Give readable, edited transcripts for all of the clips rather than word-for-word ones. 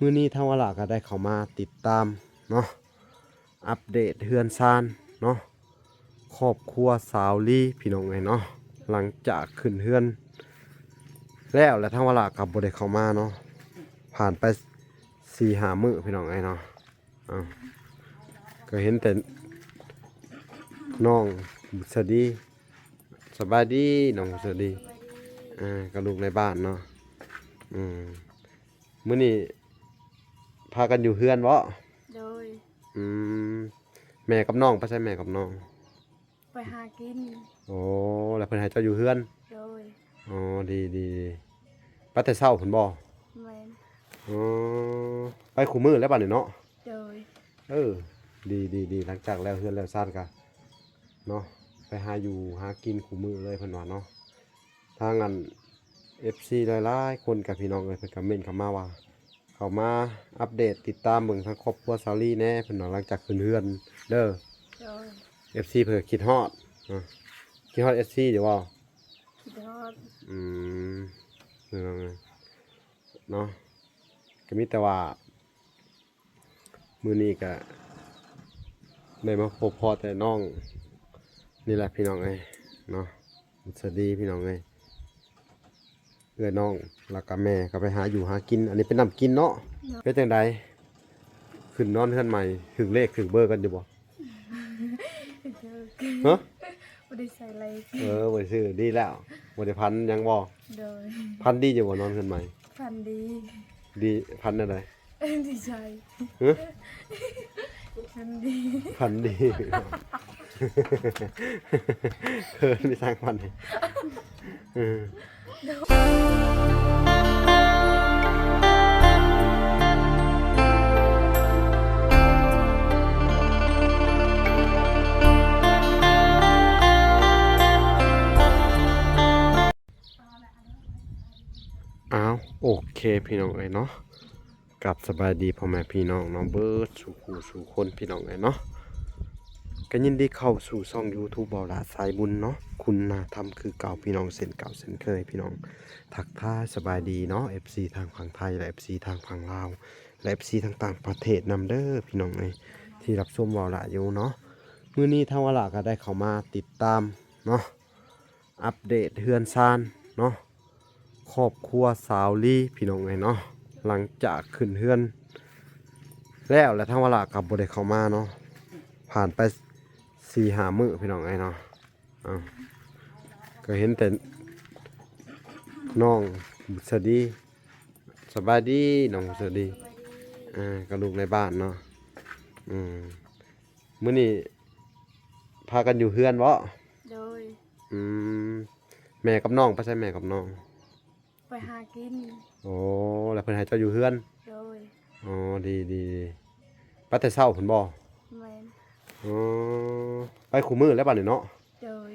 มื้อนี้ทางวลาก็ได้เข้ามาติดตามเนาะอัปเดตเฮือนซานเนาะครอบครัวสาวลีพี่น้องไงเนาะหลังจากขึ้นเฮือนแล้วทางวลาก็บ่ได้เข้ามาเนาะผ่านไป4-5 มื้อพี่น้องไงเนาะก็เห็นแต่น้องบุษดีสบายดีน้องบุษดีกับลูกในบ้านเนาะมื้อนี้พากันอยู่เฮือนบ่โดยแม่กับน้องไปใช่แม่กับน้องไปหากินโอ้แล้วเพิ่นให้เจ้าอยู่เฮือนโดยอ๋อดีๆไปแต่เช้าเพิ่นบ่แม่นอ๋อไปคู่มื้อแล้วบัดนี้เนาะโดยดีหลังจากแล้วเฮือนแล้วซ่านกะเนาะไปหาอยู่หากินคู่มื้อเลยเพิ่นว่าเนาะทางอัน FC หลายๆคนกับพี่น้องเอ้ยเพิ่นก็เม้นเข้ามาว่าเข้ามาอัปเดตติดตามเบิ่งทางครอบครัวสาวลีแน่เพิ่นว่าหลังจากขึ้นเฮือนเด้อ โดย FC เพิ่นก็คิดฮอดคิดฮอด FC เดี๋ยวว่าคิดฮอดเนาะก็มีแต่ว่ามื้อนี้ก็ได้มาพบพ่อแต่น้องนี่แหละพี่น้องเอ้ยเนาะสวัสดีพี่น้องเอ้ยเอื้อน้องแล้วก็แม่ก็ไปหาอยู่หากินอันนี้เป็นน้ำกินเนาะเป็นจังไดขึ้นนอนเฮือนใหม่ถึงเลขถึงเบอร์กันอยู่บ่ฮะบ่ได้ใส่อะไรบ่ได้ซื้อดีแล้วบ่ได้พันยังบ่โดยพันดีอยู่บ่นอนเฮือนใหม่พันดีพันอะไรดีใจฮะพันดีมีสร้างพันเลยอ้าวโอเคพี่น้องเอ้ยเนาะกับสบายดีพ่อแม่พี่น้องน้องเบิร์ดสู่คู่สู่คนพี่น้องเอ้ยเนาะก็ยินดีเข้าสู่ช่อง YouTube บ่าวหลาสายบุญเนาะคุณนาทำคือเก่าพี่น้องเส้นเก่าเส้นเคยพี่น้องทักทายสบายดีเนาะ FC ทางฝั่งไทยและ FC ทางฝั่งลาวและ FC ทางต่างประเทศนำเด้อพี่น้องเอ้ยที่รับชมบ่าวหลาอยู่เนาะมื้อนี้ทางบ่าวหลาก็ได้เข้ามาติดตามเนาะอัปเดตเฮือนซานเนาะครอบครัวสาวลีพี่น้องเอ้ยเนาะหลังจากขึ้นเฮือนแล้วทางวลากับบ่ได้เข้ามาเนาะผ่านไป4-5 มื้อพี่น้องไอ้เนาะก็เห็นแต่น้องบุษดีสบายดีน้องบุษดีกับลูกในบ้านเนาะมื้อนี้พากันอยู่เฮือนบ่โดยแม่กับน้องไปใช่แม่กับน้องไปหากินโอ้แล้วเพิ่นให้เจ้าอยู่เฮือนโดยอ๋อดีไปแต่เช้าเพิ่นบ่แม่นอ๋อไปคู่มื้อแล้วบัดนี้เนาะโดย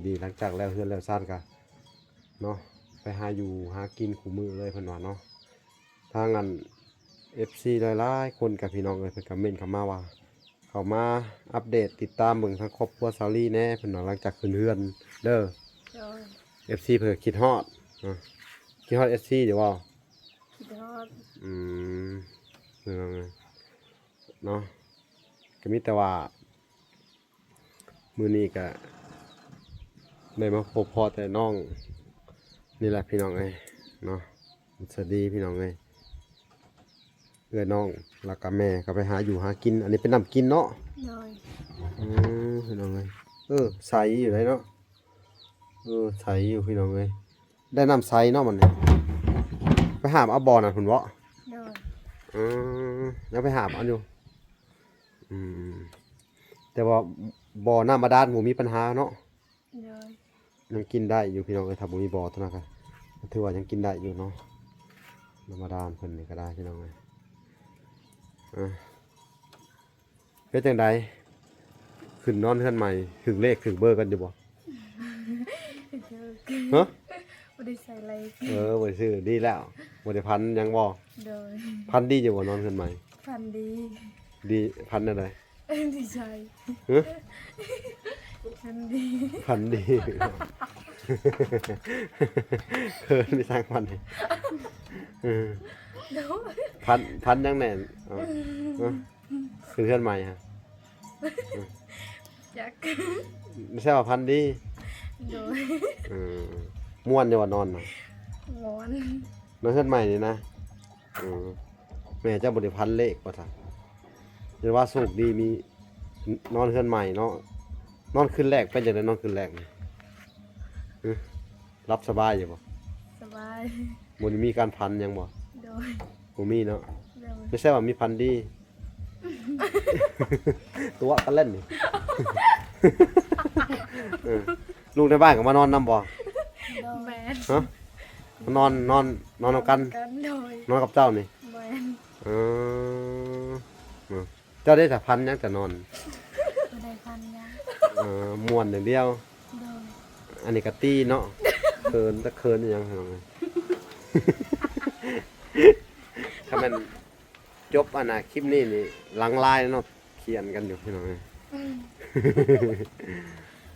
ดีหลังจากแล้วเฮือนแล้วซ่านกะเนาะไปหาอยู่หากินคู่มื้อเลยเพิ่นว่าเนาะทางอัน FC หลายๆคนกับพี่น้องเอ้ยเพิ่นก็เม้นเข้ามาว่าเข้ามาอัปเดตติดตามเบิ่งทางครอบครัวสาวลีแน่เพิ่นว่าหลังจากขึ้นเฮือนเด้อ FC เพิ่นก็คิดฮอดคิดฮอด FC เดี๋ยวว่าคิดฮอดเนาะก็มีแต่ว่ามื้อนี้ก็ได้มาพบพ่อแต่น้องนี่แหละพี่น้องเอ้ยเนาะสวัสดีพี่น้องเอ้ยเอื้อน้องแล้วก็แม่ก็ไปหาอยู่หากินอันนี้เป็นน้ำกินเนาะพี่น้องเอ้ยใสอยู่เลยเนาะใสอยู่พี่น้องเอ้ยได้น้ำใสเนาะมันเนี่ยไปหาเอาบ่อน่ะพุ่นเว้าแล้วไปหาเอาอยู่แต่ว่าบ่อน้ำบาดาลบ่มีปัญหาเนาะยังกินได้อยู่พี่น้องเอ้ยถ้าบ่มีบ่อเท่านั้นก็ถือว่ายังกินได้อยู่เนาะน้ำบาดาลเพิ่นนี่ก็ได้พี่น้องเอ้ยเป็นจังไดขึ้นนอนเฮือนใหม่ถึงเลขถึงเบอร์กันอยู่บ่ฮะบ่ได้ใส่อะไรบ่ได้ซื้อดีแล้วบ่ได้พันยังบ่โดยพันดีอยู่บ่นอนเฮือนใหม่พันดีพันอะไรดีใจฮะพันดี มีสร้างพันเลย อืม โดย พันยังแน่นเอาคือเพื่อนใหม่ฮะ จัก ไม่ใช่ว่าพันดี โดย อืมม่วนอยู่ว่านอนน่ะ หมอน นอนเพื่อนใหม่นี่นะอืมแม่เจ้าบ่ได้พันเลขว่าซั่นเรียกว่าโชคดีมีนอนเพื่อนใหม่เนาะนอนคืนแรกเป็นจังได๋นอนคืนแรกนี่ฮึรับสบายอยู่บ่ สบาย บ่ได้มีการพันหยังบ่ โดย บ่มีเนาะ โดย ไม่ใช่ว่ามีพันดี ตัวกันเล่นนี่ เออลูกในบ้านก็มานอนนำบ่ แมน ฮะมานอนนำกัน กันโดย นอนกับเจ้านี่ แมน เออเจ้าได้แต่พันยังแต่นอน บ่ได้พันยา ม่วนอย่างเดียว โดย อันนี้ก็ตีเนาะเคินตะเคินอีหยังหั่นน่ะ ถ้ามันจบอันน่ะคลิปนี้นี่หลังไลน์เนาะเขียนกันอยู่พี่น้องเอ้ย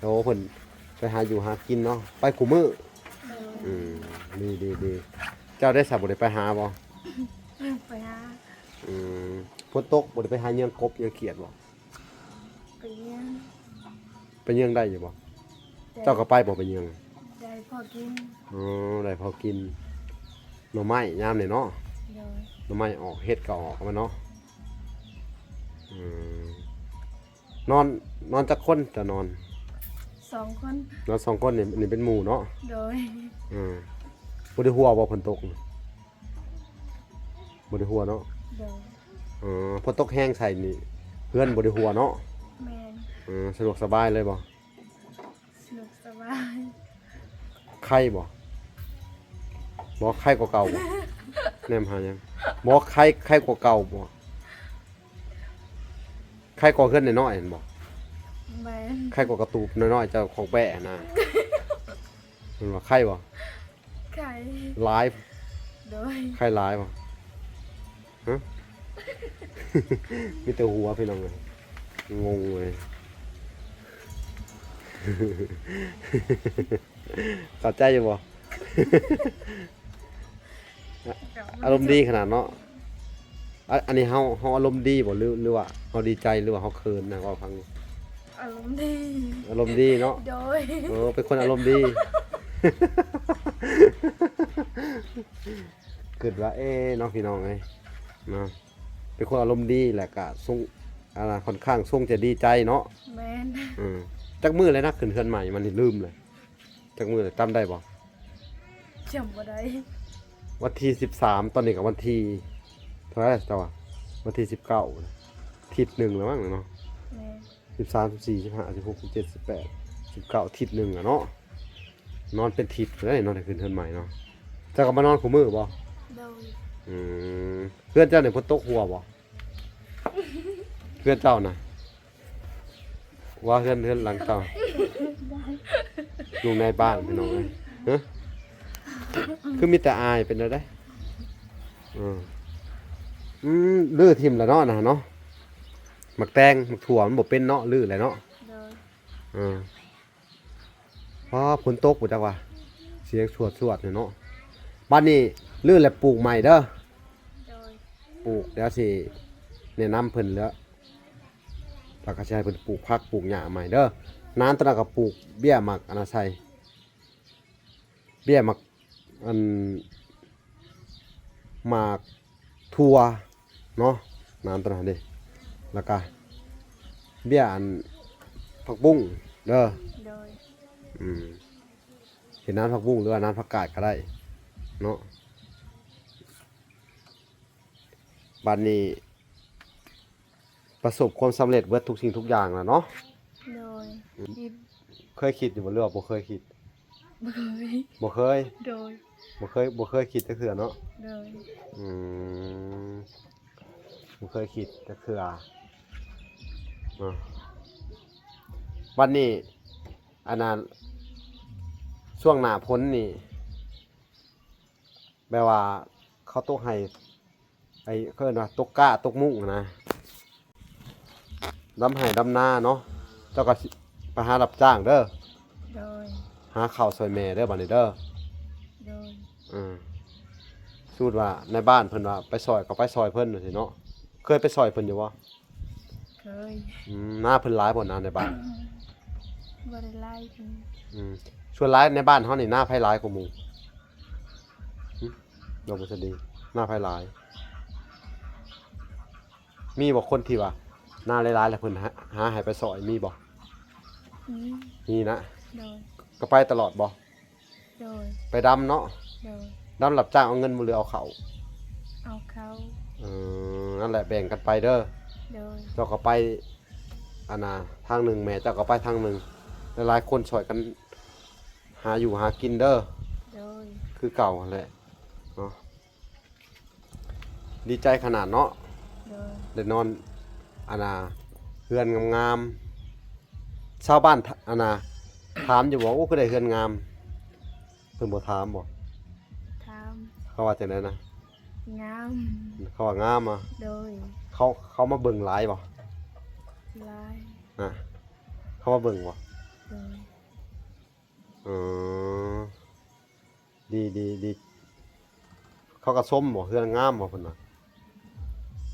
โอ้เพิ่นไปหาอยู่หากินเนาะไปคู่มื้อ โดย อืมดีเจ้าได้สับบ่ได้ไปหาบ่ ไปหา อืมฝนตกบ่ได้ไปหาเยืองกบเยืองเขียดบ่ ไปเลี้ยง ไปเยืองได้อยู่บ่เจ้าก็ไปบ่ไปเยือง ได้พอกิน อ๋อได้พอกินหน่อไม้ยามนี่เนาะ โดย หน่อไม้ออกเฮ็ดก็ออกมาเนาะอืมนอนจักคนจะนอน 2 คน นอนสองคนนี่เป็นหมู่เนาะ โดย อืมบ่ได้หัวบ่ฝนตกบ่ได้หัวเนาะ โดย ฝนตกแห้งใส่นี่เพื่อนบ่ได้หัวเนาะ แมน สะดวกสบายเลยบ่ สนุกสบาย ไข้บ่ไข้กว่าเก่าบ่แนมหายังบ่ไข้กว่าเก่าบ่ไข้กว่าเพื่อนน้อยๆเห็นบ่ แมน ไข้กว่ากระตูบน้อยๆเจ้าของแปะนะเห็นว่าไข้บ่ ไข่ หลาย โดย ไข้หลายบ่ฮะ มีแต่หัวพี่น้องเลยงงเลย เข้าใจอยู่บ่ อารมณ์ดีขนาดเนาะอันนี้เฮาอารมณ์ดีบ่หรือว่าเฮาดีใจหรือว่าเฮาเขินนะว่าฟัง อารมณ์ดี อารมณ์ดีเนาะ โดย เป็นคนอารมณ์ดี เกิดว่าน้องพี่น้องเอ้ยเนาะเป็นคนอารมณ์ดีแหละก็ทรงค่อนข้างทรงจะดีใจเนาะ แมน จักมือเลยนะขึ้นเฮือนใหม่มันนี่ลืมเลยจักมือเลยจำได้บ่ จำบ่ได้ วันที่13ตอนนี้กับวันที่เท่าไหร่เจ้าอ่ะวันที่19ทิศหนึ่งแล้วมั้งเนาะ แมน 13 14 15 16 17 18 19ทิศหนึ่งอ่ะเนาะนอนเป็นทิศเลยนอนได้ขึ้นเฮือนใหม่เนาะเจ้าก็มานอนคู่มือบ่ โดย เพื่อนเจ้าเนี่ยพ้นตกหัวบ่ เพื่อนเจ้านะว่าเพื่อนหลังเจ้าอยู่ในบ้านพี่น้องเลยฮะคือมีแต่อายเป็นอะไรได้ลื้อทิมแล้วเนาะนะเนาะหมักแตงหมักถั่วมันบ่เป็นเนาะลื้อแล้วเนาะ โดย เพราะฝนตกบ่จักว่าเสียงสวดเนี่ยเนาะบ้านนี้ลื้อแล้วปลูกใหม่เด้อ โดย ปลูกแล้วสิแนะนำเพิ่นแล้วปากกระชายเพิ่นปลูกผักปลูกหญ้าใหม่เด้อน้ำตะนักก็ปลูกเบี้ยหมักอันน่ะใส่เบี้ยหมักอันหมากทั่วเนาะน้ำตะนักเด้แล้วก็เบี้ยอันผักบุ้งเด้อ โดย เห็นน้ำผักบุ้งหรือว่าน้ำผักกาดก็ได้เนาะบัดนี้ประสบความสำเร็จเบิดทุกสิ่งทุกอย่างแล้วเนาะ โดยคิด เคยคิดอยู่บ่เรื่องบ่เคยคิด บ่เคย บ่เคย โดย บ่เคยคิดจักเทื่อเนาะ โดย อืมบ่เคยคิดจักเทื่อเนาะวันนี้อันนั้นช่วงหน้าพ้นนี่แปลว่าเขาตกให้เอิ้นว่าตกกล้าตกมุ้งนะดำไห้ดำนาเนาะเจ้าก็สิไปหารับจ้างเด้อ โดย หาข้าวซอยแม่เด้อบัดนี้เด้อ โดย อืม สมมุติว่าในบ้านเพิ่นว่าไปซอยก็ไปซอยเพิ่นจังซี่เนาะเคยไปซอยเพิ่นอยู่บ่ เคย หน้าเพิ่นหลายบ่หน้าในบ้าน บ่ได้ไล่พี่ ส่วนหลายในบ้านเฮานี่หน้าไผหลายกว่าหมู่หึบ่บ่สดีหน้าไผหลาย มีบ่คนที่ว่าหน้าหลายๆแล้วเพิ่นหาให้ไปซอยมีบ่ อืม มีนะ โดย ก็ไปตลอดบ่ โดย ไปดำเนาะ โดย ดำรับจ้างเอาเงินบ่หรือเอาเขา เอาเขา นั่นแหละแบ่งกันไปเด้อ โดย เจ้าก็ไปอันน่ะทางหนึ่งแม่เจ้าก็ไปทางหนึ่งหลายๆคนช่วยกันหาอยู่หากินเด้อ โดย คือเก่าแหละเนาะดีใจขนาดเนาะ โดย ได้นอนอันน่ะเฮือนงามๆชาวบ้านอันน่ะถามอยู่ว่าโอ้คือได้เฮือนงามเพิ่นบ่ถามบ่ ท เขาว่าจังได๋นะ ำงาม เขาว่างามอ่ะ โดย เขามาเบิ่งหลายบ่ ลาย อ่ะเขามาเบิ่งบ่ โดย อ๋อดีดีดีเขาก็ส้มบ่เฮือนงามบ่เพิ่นน่ะ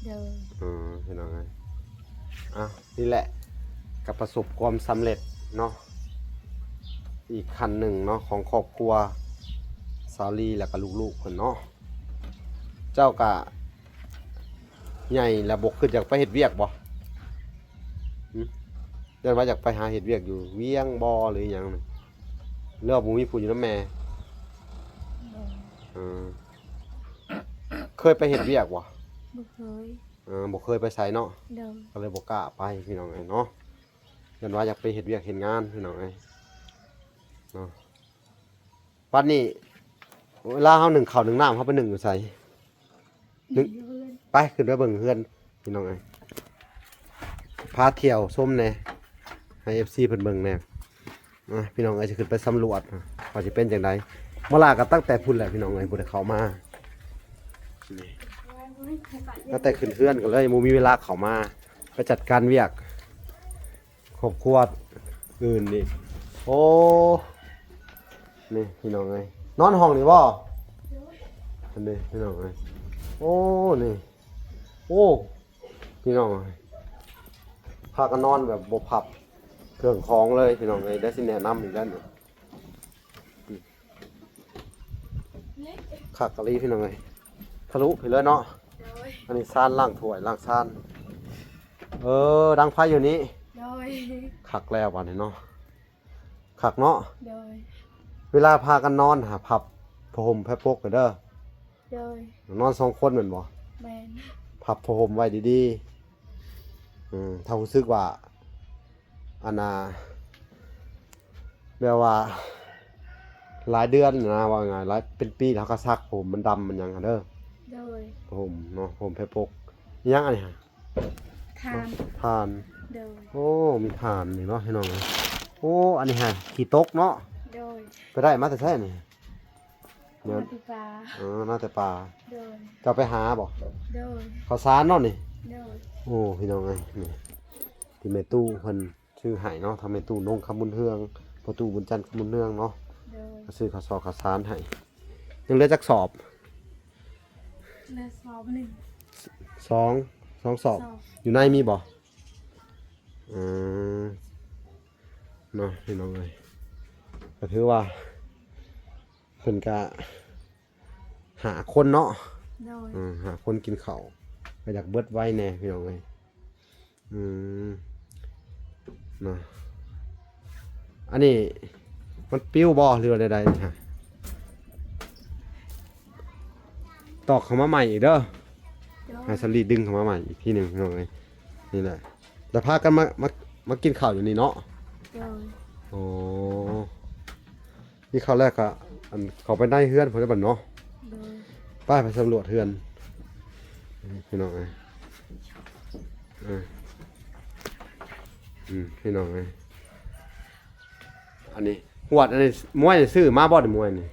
โดย พี่น้องไงนี่แหละกับประสบความสำเร็จเนาะอีกขั้นหนึ่งเนาะของครอบครัวสาวลีแล้วก็ลูกๆเพิ่นเนาะเจ้ากะใหญ่แล้วบ่ขึ้นอยากไปเฮ็ดเวียกบ่เดินว่าอยากไปหาเฮ็ดเวียกอยู่เวียงบ่หรือหยังนี่เลือกบ่มีผู้อยู่นำแม่ โดย เออเคยไปเฮ็ดเวียกบ่ บ่เคย บ่เคยไปไสเนาะ โดย ก็เลยบ่กล้าไปพี่น้องไอ้เนาะยันว่าอยากไปเฮ็ดเวียกเฮ็ดงานพี่น้องไอ้เนาะปัดนี้เวลาเฮานึ่งข้าวนึ่งน้ำเฮาไปนึ่งอยู่ไสนึ่งไปขึ้นไปเบิ่งเฮือนพี่น้องไอ้พาเที่ยวชมแหน่ให้ FC เพิ่นเบิ่งแหน่พี่น้องไอ้สิขึ้นไปสำรวจว่าสิเป็นจังไดมาลาก็ตั้งแต่พุ่นแหละพี่น้องไอ้บ่ได้เข้ามานี่ตั้งแต่ขึ้นเฮือนก็เลยบ่มีเวลาเข้ามาไปจัดการเวียกครอบครัวอื่นนี่โอ้นี่พี่น้องเอ้ยนอนห้องนี่บ่อันนี้พี่น้องเอ้ยโอ้นี่โอ้พี่น้องเอ้ยพากันนอนแบบบ่พับเครื่องของเลยพี่น้องเอ้ยได้สิแนะนำอีกแล้วนี่คักกะลีพี่น้องเอ้ยทะลุไปเลยเนาะ โดย อันนี้ซานล่างถ้วยล่างซานดังไฟอยู่นี้ โดย คักแล้ววันนี้เนาะคักเนาะ โดย เวลาพากันนอนหาพับผ้าห่มแพร่ปกกันเด้อ โดย นอน2คนเหมือนบ่ แมน พับผ้าห่มไว้ดีๆถ้ารู้สึกว่าอันน่ะแบบว่าหลายเดือนนะว่าไงหลายเป็นปีแล้วก็ซักผมมันดำมันหยังอะเด้อ โดย ผ้าห่มเนาะผ้าห่มแพร่ปกอิหยังอันนี้ฮะ ทาน ทาน โดย โอ้มีทานนี่เนาะพี่น้องโอ้อันนี้ฮะขี้ตกเนาะ โดย ไปได้มาแต่ใช่นี่ มาติปลา น่าแต่ปลา โดย จะไปหาบ่ โดย ข้าวสารเนาะนี่ โดย โอ้พี่น้องเอ้ยนี่ที่แม่ตู้เพิ่นชื่อให้เนาะทำแม่ตู้นงคำบุญเฮืองประตูบุญจันทร์คำบุญเฮืองเนาะ โดย ก็ซื้อข้าวข้าวสารให้ยังเหลือจักสอบ และสอบหนึ่ง สองสอบ สอบ อยู่ในมีบ่เนาะพี่น้องเอ้ยก็ถือว่าเพิ่นก็หาคนเนาะ โดย หาคนกินข้าวก็อยากเบิดไว้แน่พี่น้องเอ้ยเนาะอันนี้มันปิ้วบ่หรือว่าใดๆนี่ฮะตอกเข้ามาใหม่อีกเด้อ โดย ให้สลีดึงเข้ามาใหม่อีกทีหนึงพี่น้องเอ้ยนี่แหละแล้วพากันมากินข้าวอยู่นี่เนาะ โดย อ๋อนี่ข้าวแรกอะอันเขาไปได้เฮือนเพิ่นได้บัดเนาะ โดย ไปสำรวจเฮือนพี่น้องเอ้ยพี่น้องเอ้ยอันนี้หวดอันนี้มวยนี่ซื้อมาบ่ได้มวยนี่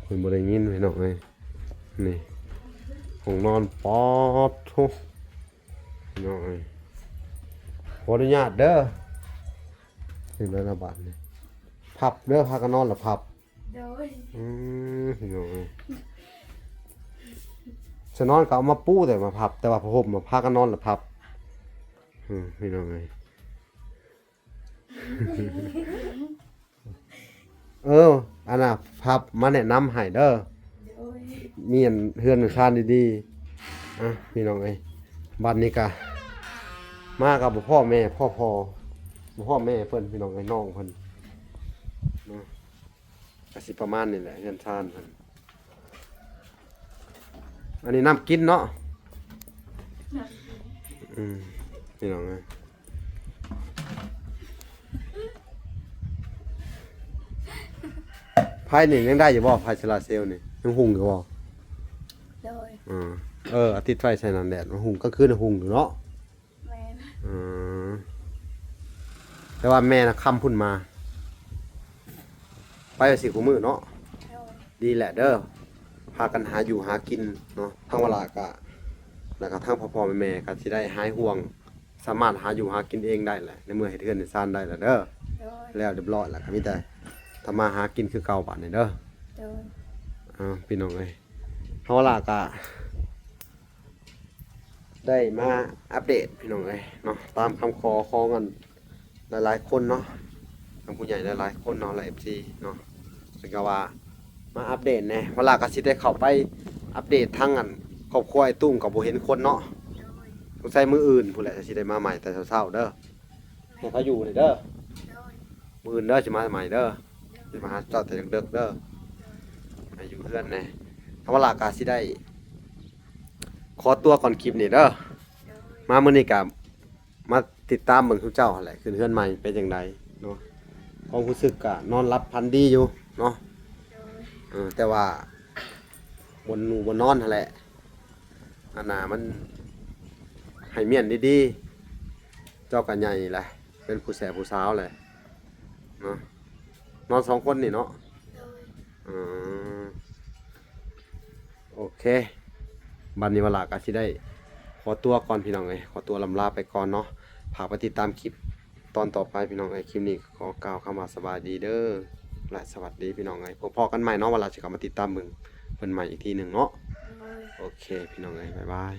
เพิ่นบ่ได้ยินพี่น้องเอ้ยนี่ห้องนอนปอดโธพี่น้องเอ้ยขออนุญาตเด้อถึงแล้วนะบาดนี่พับเด้อพากันนอนแล้วพับ โดย พี่น้องเอ้ยจะนอนก็เอามาปูแต่มาพับ แต่ว่าผ้าห่มมาพากันนอนแล้วพับพี่น้องเอ้ยอันน่ะพับมาแนะนำให้เด้อ โดย มีอันเฮือนชานดีๆพี่น้องเอ้ยบัดนี้ก็มากับพ่อแม่พ่อแม่เพิ่นพี่น้องเอ้ยน้องเพิ่นเนาะก็สิประมาณนี้แหละเฮือนชานเพิ่นอันนี้น้ำกินเนาะพี่น้องเอ้ยไพ่นี่ยังได้อยู่บ่ไพ่โซลาร์เซลล์นี่ยังหุงอยู่บ่ โดย อาทิตย์ไฟใส่นันแดดมันหุงก็คือหุงอยู่เนาะ แมน แต่ว่าแม่นะค้ำพุ่นมา ไปสิกูมือเนาะ โดย ดีแหละเด้อพากันหาอยู่หากินเนาะทั้งเวลากะแล้วก็ทั้งพ่อแม่ก็สิได้หายห่วง สามารถหาอยู่หากินเองได้แหละในเมื่อเฮ็ดเฮือนเฮ็ดซ่านได้แล้วเด้อ โดย แล้วเรียบร้อยแล้วก็มีแต่ทำมาหากินคือเก่าบัดนี้เด้อ โดย พี่น้องเอ้ยเฮาล่ะก็ได้มาอัปเดตพี่น้องเอ้ยเนาะตามคำขอของกันหลายๆคนเนาะทางผู้ใหญ่หลายๆคนเนาะหลาย FC เนาะเพิ่นก็ว่ามาอัปเดตแหน่เวลาก็สิได้เข้าไปอัปเดตทั้งอันครอบครัวไอ้ตุ้มก็บ่เห็นคนเนาะสงสัยมื้ออื่นพุ่นแหละสิได้มาใหม่แต่เช้าๆเด้อให้เขาอยู่นี่เด้อ โดย มื้ออื่นเด้อสิมาใหม่เด้อสิมาหาเจ้าแต่ดึกๆเด้อให้อยู่เพื่อนแหน่ถ้าเวลาก็สิได้ขอตัวก่อนคลิปนี่เด้อ มามื้อนี้ก็มาติดตามเบิ่งทุกเจ้าหั่นแหละขึ้นเฮือนใหม่เป็นจังไดเนาะความรู้สึกก็นอนหลับพันดีอยู่เนาะ โดย แต่ว่าบนหนูบนนอนหั่นแหละอันน่ะมันให้เมียนดีๆเจ้าก็ใหญ่แหละเป็นผู้แสบผู้สาวแหละเนาะนอนสองคนนี่เนาะ โดย อืมโอเคบัดนี้เวลาก็สิได้ขอตัวก่อนพี่น้องเอ้ยขอตัวลำลาไปก่อนเนาะฝากไปติดตามคลิปตอนต่อไปพี่น้องเอ้ยคลิปนี้ขอกล่าวคำว่าสบายดีเด้อและสวัสดีพี่น้องเอ้ยพบกันใหม่เนาะเวลาจะกลับมาติดตามมึงเพิ่นใหม่อีกทีหนึ่งเนาะ โดย โอเคพี่น้องเอ้ยบ๊ายบาย